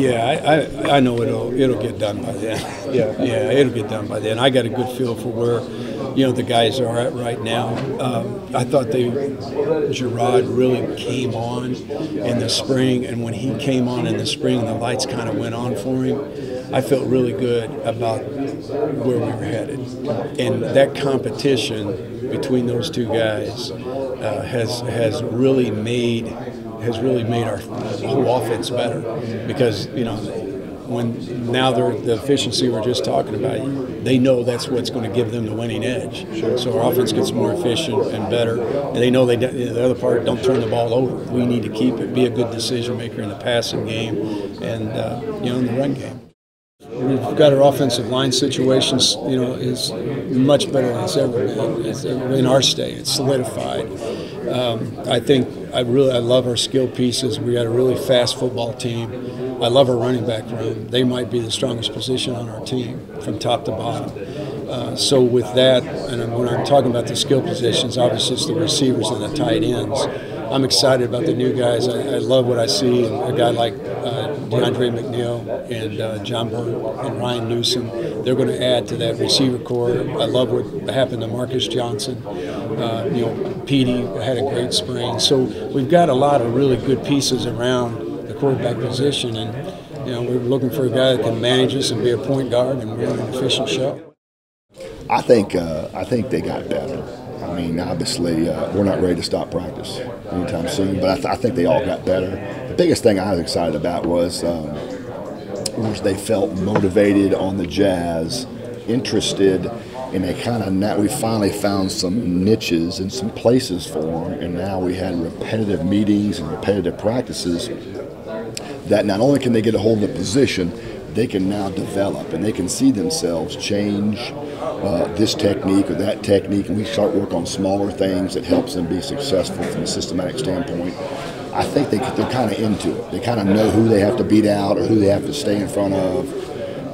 I know it'll get done by then. Yeah, it'll get done by then. I got a good feel for where the guys are at right now. I thought Gerard really came on in the spring, and when he came on in the spring, the lights kind of went on for him. I felt really good about where we were headed, and that competition between those two guys has really made our whole offense better, because now the efficiency we're just talking about, they know that's what's going to give them the winning edge. Sure. So our offense gets more efficient and better, and they know the other part, don't turn the ball over. We need to keep it, be a good decision maker in the passing game, and in the run game. We've got our offensive line situations, is much better than it's ever been. It's in our state. It's solidified. I love our skill pieces. We got a really fast football team. I love our running back room. They might be the strongest position on our team from top to bottom. So with that, and when I'm talking about the skill positions, obviously it's the receivers and the tight ends. I'm excited about the new guys. I love what I see. A guy like DeAndre McNeil and John Burt and Ryan Newsom, they're going to add to that receiver core. I love what happened to Marcus Johnson. Petey had a great spring. So we've got a lot of really good pieces around the quarterback position, and we're looking for a guy that can manage us and be a point guard and run an efficient show. I think they got better. I mean, obviously, we're not ready to stop practice anytime soon, but I think they all got better. The biggest thing I was excited about was they felt motivated on the Jazz, interested, and we finally found some niches and some places for them, and now we had repetitive meetings and repetitive practices that not only can they get a hold of the position, they can now develop, and they can see themselves change this technique or that technique, and we start work on smaller things that helps them be successful from a systematic standpoint. I think they're kind of into it. They kind of know who they have to beat out or who they have to stay in front of.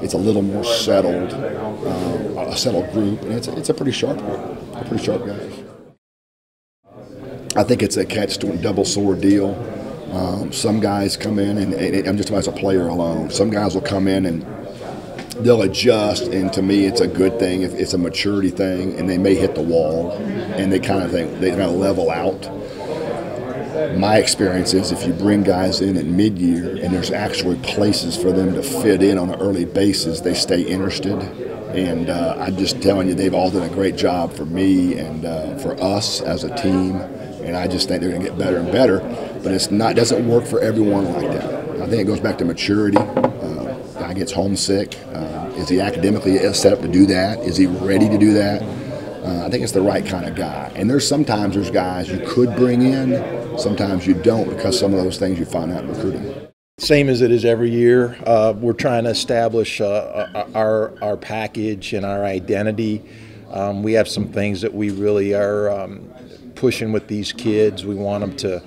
It's a little more settled, a settled group, and it's a pretty sharp group, pretty sharp guys. I think it's a double sword deal. Some guys come in, and I'm just about as a player alone. Some guys will come in and they'll adjust, and to me, it's a good thing. If it's a maturity thing, and they may hit the wall, and they kind of level out. My experience is if you bring guys in at mid-year, and there's actually places for them to fit in on an early basis, they stay interested. And I'm just telling you, they've all done a great job for me and for us as a team. And I just think they're going to get better and better. But it doesn't work for everyone like that. I think it goes back to maturity. Guy gets homesick. Is he academically set up to do that? Is he ready to do that? I think it's the right kind of guy. And sometimes there's guys you could bring in, sometimes you don't, because some of those things you find out in recruiting. Same as it is every year. We're trying to establish our package and our identity. We have some things that we really are pushing with these kids. We want them to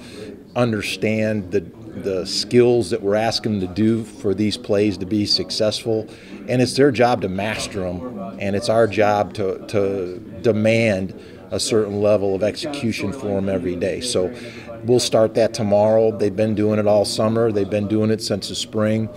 understand the skills that we're asking them to do for these plays to be successful, and it's their job to master them, and it's our job to demand a certain level of execution for them every day. So we'll start that tomorrow. They've been doing it all summer. They've been doing it since the spring.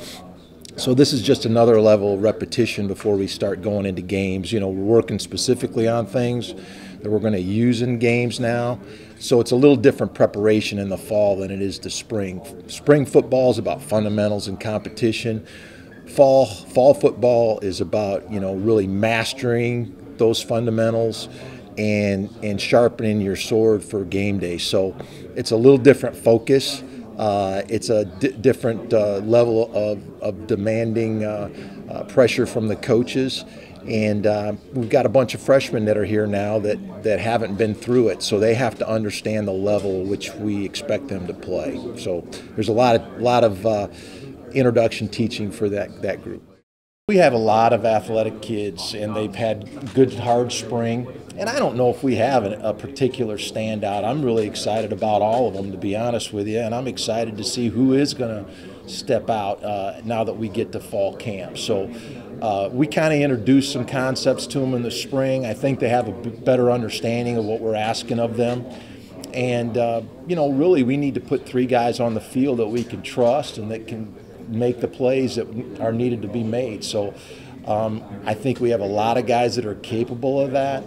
So this is just another level of repetition before we start going into games. We're working specifically on things that we're going to use in games now. So it's a little different preparation in the fall than it is the spring. Spring football is about fundamentals and competition. Fall football is about, really mastering those fundamentals and sharpening your sword for game day. So it's a little different focus. It's a different level of demanding pressure from the coaches. And we've got a bunch of freshmen that are here now that haven't been through it, so they have to understand the level at which we expect them to play. So there's a lot of introduction teaching for that group. We have a lot of athletic kids, and they've had good, hard spring. And I don't know if we have a particular standout. I'm really excited about all of them, to be honest with you, and I'm excited to see who is going to step out now that we get to fall camp. So we kind of introduced some concepts to them in the spring. I think they have a better understanding of what we're asking of them. And, really, we need to put 3 guys on the field that we can trust and that can make the plays that are needed to be made. So I think we have a lot of guys that are capable of that.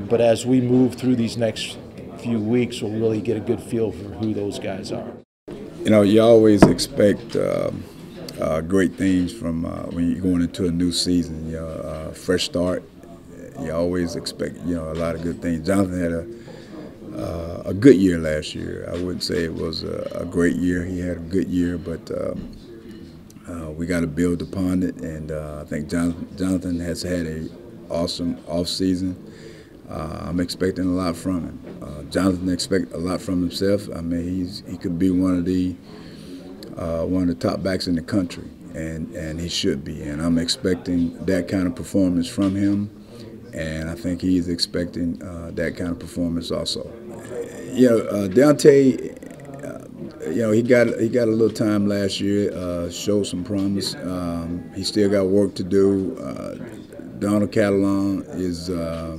But as we move through these next few weeks, we'll really get a good feel for who those guys are. You know, you always expect great things from when you're going into a new season. You know, fresh start. You always expect, you know, a lot of good things. Jonathan had a good year last year. I wouldn't say it was a great year. He had a good year, but we got to build upon it. And I think Jonathan has had an awesome off season. I'm expecting a lot from him. Jonathan expects a lot from himself. I mean, he could be one of the top backs in the country, and he should be. And I'm expecting that kind of performance from him. And I think he's expecting that kind of performance also. You know, Dante, you know, he got a little time last year, showed some promise. He still got work to do. Donald Catalan is a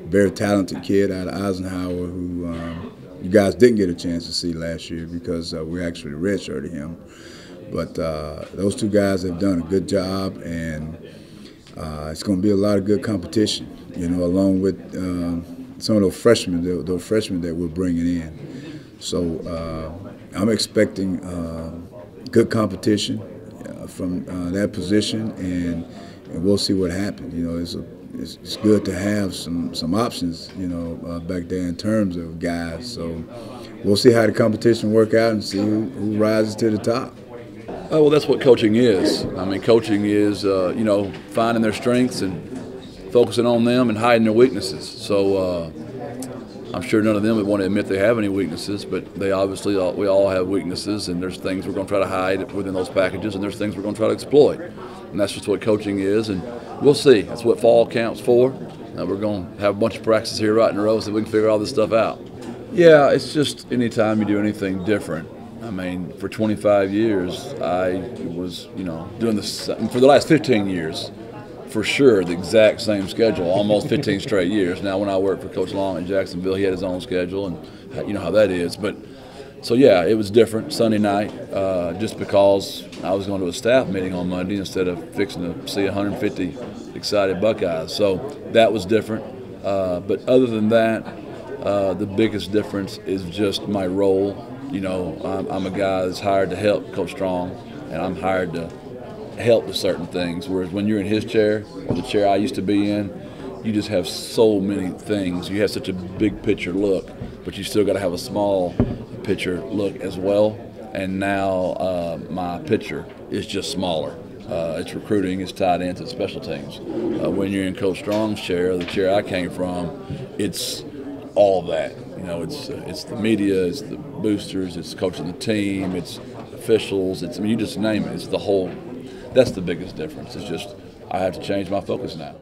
very talented kid out of Eisenhower who you guys didn't get a chance to see last year because we actually redshirted him. But those two guys have done a good job, and it's going to be a lot of good competition, you know, along with some of those freshmen that we're bringing in. So I'm expecting good competition from that position, and we'll see what happens. You know, it's good to have some options, you know, back there in terms of guys. So we'll see how the competition work out and see who rises to the top. Well, that's what coaching is. I mean, coaching is, you know, finding their strengths and focusing on them and hiding their weaknesses. So I'm sure none of them would want to admit they have any weaknesses, but we all have weaknesses, and there's things we're going to try to hide within those packages, and there's things we're going to try to exploit. And that's just what coaching is, and we'll see. That's what fall counts for. We're going to have a bunch of practices here right in a row so we can figure all this stuff out. Yeah, it's just anytime you do anything different. I mean, for 25 years, I was, you know, doing this for the last 15 years, for sure, the exact same schedule, almost 15 straight years. Now, when I worked for Coach Long in Jacksonville, he had his own schedule, and you know how that is. But so yeah, it was different Sunday night, just because I was going to a staff meeting on Monday instead of fixing to see 150 excited Buckeyes. So that was different. But other than that, the biggest difference is just my role. You know, I'm a guy that's hired to help Coach Strong, and I'm hired to help with certain things. Whereas when you're in his chair, or the chair I used to be in, you just have so many things. You have such a big picture look, but you still got to have a small picture look as well. And now my picture is just smaller. It's recruiting, it's tied into special teams. When you're in Coach Strong's chair, the chair I came from, it's all of that. You know, it's the media, it's the boosters, it's coaching the team, it's officials, I mean, you just name it. It's the whole. That's the biggest difference. It's just I have to change my focus now.